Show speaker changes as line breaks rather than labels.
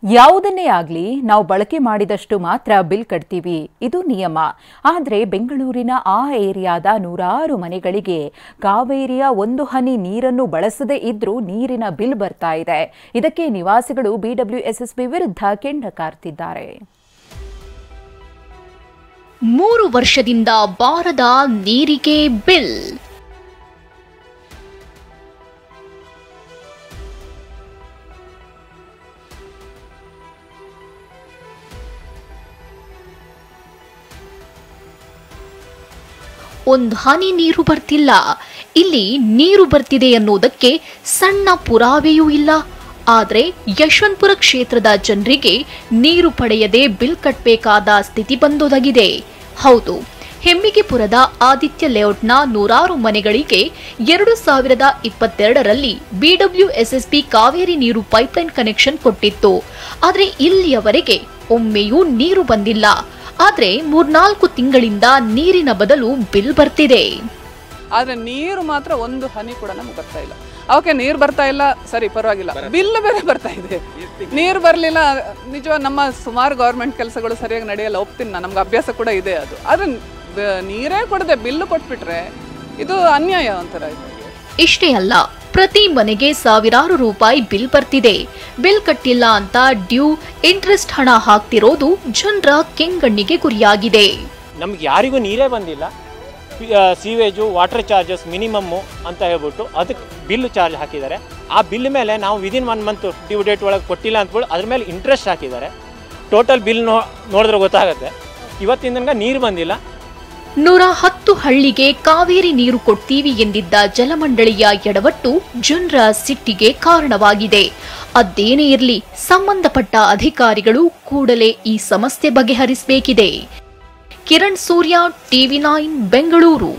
ಯಾವುದನ್ನೇ ಆಗಲಿ ನಾವು ಬಳಕೆ ಮಾಡಿದಷ್ಟು ಮಾತ್ರ ಬಿಲ್ ಕಟ್ತೀವಿ, ಇದು ನಿಯಮ. ಆದರೆ ಬೆಂಗಳೂರಿನ ಆ ಏರಿಯಾದ ನೂರಾರು ಮನೆಗಳಿಗೆ ಕಾವೇರಿಯ ಒಂದು ಹನಿ ನೀರನ್ನು ಬಳಸದೇ ಇದ್ರೂ ನೀರಿನ ಬಿಲ್ ಬರ್ತಾ ಇದೆ. ಇದಕ್ಕೆ ನಿವಾಸಿಗಳು ಬಿಡಬ್ಲ್ಯೂಎಸ್ಎಸ್ಬಿ ವಿರುದ್ಧ ಕೆಂಡ ಕಾರ್ತಿದ್ದಾರೆ.
3 ವರ್ಷದಿಂದ ಬಾರದ ನೀರಿಗೆ ಬಿಲ್. ಒಂದು ಹನಿ ನೀರು ಬರ್ತಿಲ್ಲ. ಇಲ್ಲಿ ನೀರು ಬರ್ತಿದೆ ಅನ್ನೋದಕ್ಕೆ ಸಣ್ಣ ಪುರಾವೆಯೂ ಇಲ್ಲ. ಆದರೆ ಯಶವಂತಪುರ ಕ್ಷೇತ್ರದ ಜನರಿಗೆ ನೀರು ಪಡೆಯದೆ ಬಿಲ್ ಕಟ್ಟಬೇಕಾದ ಸ್ಥಿತಿ ಬಂದೊದಗಿದೆ. ಹೌದು, ಹೆಮ್ಮಿಗೆಪುರದ ಆದಿತ್ಯ ಲೇಔಟ್ನ ನೂರಾರು ಮನೆಗಳಿಗೆ 2022ರಲ್ಲಿ ಬಿಡಬ್ಲ್ಯೂಎಸ್ಎಸ್ಬಿ ಕಾವೇರಿ ನೀರು ಪೈಪ್ಲೈನ್ ಕನೆಕ್ಷನ್ ಕೊಟ್ಟಿತ್ತು. ಆದರೆ ಇಲ್ಲಿಯವರೆಗೆ ಒಮ್ಮೆಯೂ ನೀರು ಬಂದಿಲ್ಲ. ಆದ್ರೆ 3-4 ತಿಂಗಳಿಂದ ನೀರಿನ ಬದಲು ಬಿಲ್ ಬರ್ತಿದೆ.
ಆದ್ರೆ ನೀರು ಮಾತ್ರ ಒಂದು ಹನಿ ಕೂಡ ನಮ್ಗೆ ಬರ್ತಾ ಇಲ್ಲ. ಓಕೆ, ನೀರು ಬರ್ತಾ ಇಲ್ಲ, ಸರಿ ಪರವಾಗಿಲ್ಲ, ಬಿಲ್ ಬೇರೆ ಬರ್ತಾ ಇದೆ. ನೀರು ಬರಲಿಲ್ಲ, ನಿಜ ನಮ್ಮ ಸುಮಾರು ಗೌರ್ಮೆಂಟ್ ಕೆಲಸಗಳು ಸರಿಯಾಗಿ ನಡೆಯಲ್ಲ, ಒಪ್ತೀನಿ ನಾನು, ನಮ್ಗೆ ಅಭ್ಯಾಸ ಕೂಡ ಇದೆ ಅದು. ಆದ್ರೆ ನೀರೇ ಕೊಡದೆ ಬಿಲ್ ಕೊಟ್ಬಿಟ್ರೆ ಇದು ಅನ್ಯಾಯ ಒಂಥರ ಇದೆ.
ಇಷ್ಟೇ ಅಲ್ಲ, ಪ್ರತಿ ಮನೆಗೆ ಸಾವಿರಾರು ರೂಪಾಯಿ ಬಿಲ್ ಬರ್ತಿದೆ. ಬಿಲ್ ಕಟ್ಟಿಲ್ಲ ಅಂತ ಡ್ಯೂ ಇಂಟ್ರೆಸ್ಟ್ ಹಣ ಹಾಕ್ತಿರೋದು ಜನರ ಕೆಂಗಣ್ಣಿಗೆ ಗುರಿಯಾಗಿದೆ.
ನಮ್ಗೆ ಯಾರಿಗೂ ನೀರೇ ಬಂದಿಲ್ಲ. ಸೀವೇಜು, ವಾಟರ್ ಚಾರ್ಜಸ್ ಮಿನಿಮಮ್ಮು ಅಂತ ಹೇಳ್ಬಿಟ್ಟು ಅದಕ್ಕೆ ಬಿಲ್ ಚಾರ್ಜ್ ಹಾಕಿದ್ದಾರೆ. ಆ ಬಿಲ್ ಮೇಲೆ ನಾವು ವಿದಿನ್ 1 ಮಂತ್ ಡ್ಯೂ ಡೇಟ್ ಒಳಗೆ ಕೊಟ್ಟಿಲ್ಲ ಅಂದ್ಬಿಟ್ಟು ಅದ್ರ ಮೇಲೆ ಇಂಟ್ರೆಸ್ಟ್ ಹಾಕಿದ್ದಾರೆ. ಟೋಟಲ್ ಬಿಲ್ ನೋಡಿದ್ರೆ ಗೊತ್ತಾಗುತ್ತೆ. ಇವತ್ತಿನ ತನಕ ನೀರು ಬಂದಿಲ್ಲ.
110 ಹಳ್ಳಿಗೆ ಕಾವೇರಿ ನೀರು ಕೊಡ್ತೀವಿ ಎಂದಿದ್ದ ಜಲಮಂಡಳಿಯ ಎಡವಟ್ಟು ಜನರ ಸಿಟ್ಟಿಗೆ ಕಾರಣವಾಗಿದೆ. ಅದೇನೇ ಇರಲಿ, ಸಂಬಂಧಪಟ್ಟ ಅಧಿಕಾರಿಗಳು ಕೂಡಲೇ ಈ ಸಮಸ್ಯೆ ಬಗೆಹರಿಸಬೇಕಿದೆ. ಕಿರಣ್ ಸೂರ್ಯ, ಟಿವಿ9 ಬೆಂಗಳೂರು.